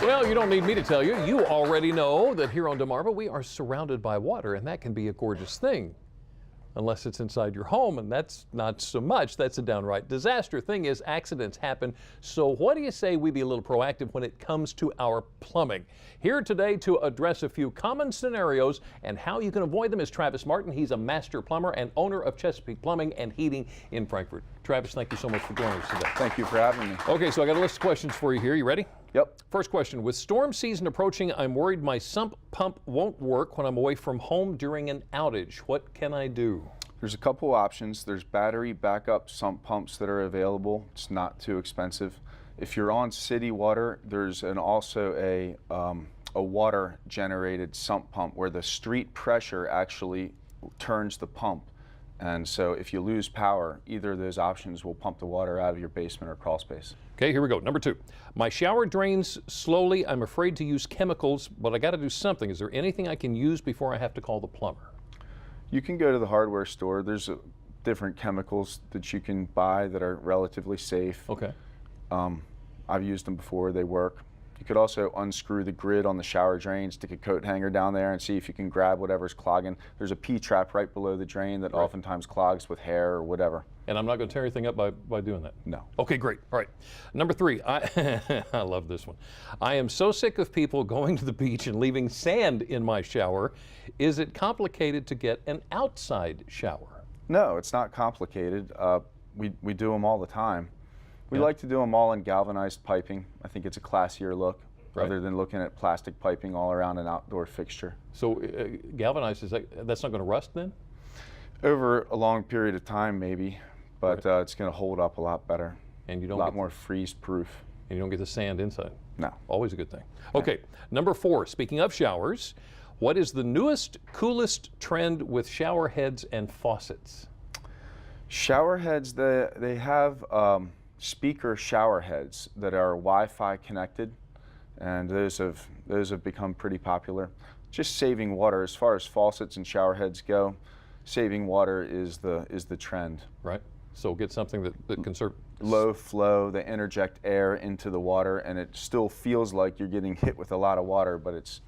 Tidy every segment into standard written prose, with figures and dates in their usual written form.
Well, you don't need me to tell you. You already know that here on Delmarva, we are surrounded by water, and that can be a gorgeous thing. Unless it's inside your home, and that's not so much. That's a downright disaster. Thing is, accidents happen. So what do you say we be a little proactive when it comes to our plumbing? Here today to address a few common scenarios and how you can avoid them is Travis Martin. He's a master plumber and owner of Chesapeake Plumbing and Heating in Frankfort. Travis, thank you so much for joining us today. Thank you for having me. Okay, so I got a list of questions for you here. You ready? Yep. First question, with storm season approaching, I'm worried my sump pump won't work when I'm away from home during an outage. What can I do? There's a couple options. There's battery backup sump pumps that are available. It's not too expensive. If you're on city water, there's also a water generated sump pump where the street pressure actually turns the pump. And so if you lose power, either of those options will pump the water out of your basement or crawl space. Okay, here we go. Number two, my shower drains slowly. I'm afraid to use chemicals, but I got to do something. Is there anything I can use before I have to call the plumber? You can go to the hardware store. There's different chemicals that you can buy that are relatively safe. Okay. I've used them before. They work. You could also unscrew the grid on the shower drain, stick a coat hanger down there and see if you can grab whatever's clogging. There's a P-trap right below the drain that oftentimes clogs with hair or whatever. And I'm not going to tear anything up by doing that? No. Okay, great. All right. Number three, I love this one. I am so sick of people going to the beach and leaving sand in my shower. Is it complicated to get an outside shower? No, it's not complicated. We do them all the time. We like to do them all in galvanized piping. I think it's a classier look, rather than looking at plastic piping all around an outdoor fixture. So galvanized, that's not going to rust then? Over a long period of time, maybe, but it's going to hold up a lot better. And you don't a lot more freeze-proof. And you don't get the sand inside? No. Always a good thing. Okay, number four, speaking of showers, what is the newest, coolest trend with shower heads and faucets? Shower heads, they have speaker shower heads that are Wi-Fi connected, and those have become pretty popular. Just saving water. As far as faucets and shower heads go, saving water is the trend. Right. So get something that can serve low flow. They interject air into the water, and it still feels like you're getting hit with a lot of water, but it's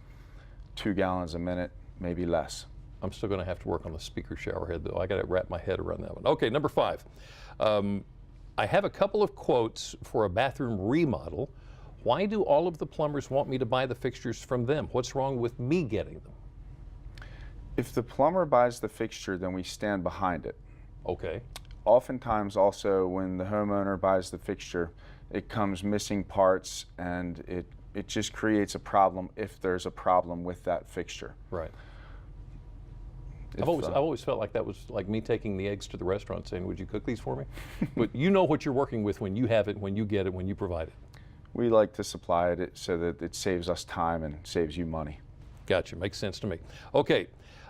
2 gallons a minute, maybe less. I'm still going to have to work on the speaker shower head, though. I got to wrap my head around that one. Okay, number five. I have a couple of quotes for a bathroom remodel. Why do all of the plumbers want me to buy the fixtures from them? What's wrong with me getting them? If the plumber buys the fixture, then we stand behind it. Okay. Oftentimes also when the homeowner buys the fixture, it comes missing parts, and it just creates a problem if there's a problem with that fixture. Right. I've always felt like that was like me taking the eggs to the restaurant saying, would you cook these for me? But you know what you're working with when you have it, when you get it, when you provide it. We like to supply it so that it saves us time and saves you money. Gotcha, makes sense to me. Okay,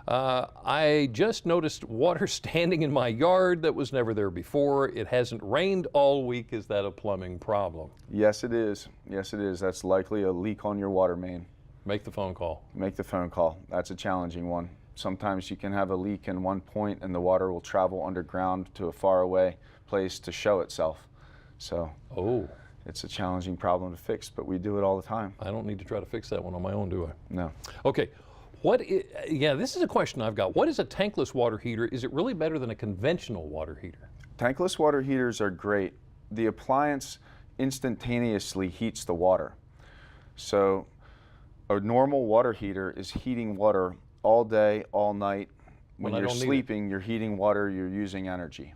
I just noticed water standing in my yard that was never there before. It hasn't rained all week. Is that a plumbing problem? Yes, it is. Yes, it is. That's likely a leak on your water main. Make the phone call. Make the phone call. That's a challenging one. Sometimes you can have a leak in one point and the water will travel underground to a faraway place to show itself. So it's a challenging problem to fix, but we do it all the time. I don't need to try to fix that one on my own, do I? No. Okay. This is a question I've got. What is a tankless water heater? Is it really better than a conventional water heater? Tankless water heaters are great. The appliance instantaneously heats the water. So a normal water heater is heating water all day, all night. When you're sleeping, you're heating water, you're using energy.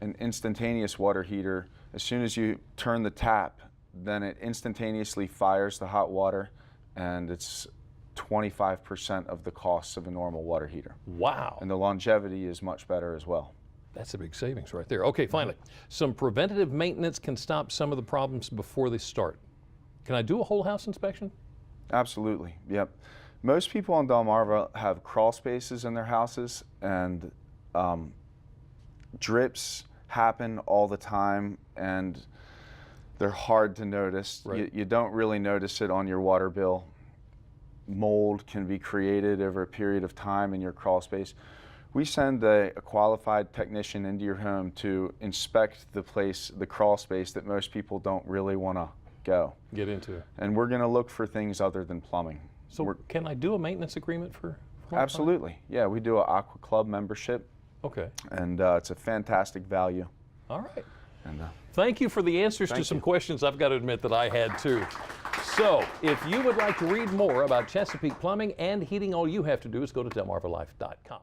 An instantaneous water heater, as soon as you turn the tap, then it instantaneously fires the hot water, and it's 25% of the cost of a normal water heater. Wow. And the longevity is much better as well. That's a big savings right there. Okay, finally, some preventative maintenance can stop some of the problems before they start. Can I do a whole house inspection? Absolutely, yep. Most people in Delmarva have crawl spaces in their houses, and drips happen all the time, and they're hard to notice. Right. You don't really notice it on your water bill. Mold can be created over a period of time in your crawl space. We send a qualified technician into your home to inspect the crawl space that most people don't really want to go. Get into it. And we're going to look for things other than plumbing. So can I do a maintenance agreement for my Absolutely. Yeah, we do an Aqua Club membership. Okay. And it's a fantastic value. All right. And, thank you for the answers to some questions I've got to admit that I had too. So if you would like to read more about Chesapeake Plumbing and Heating, all you have to do is go to DelmarvaLife.com.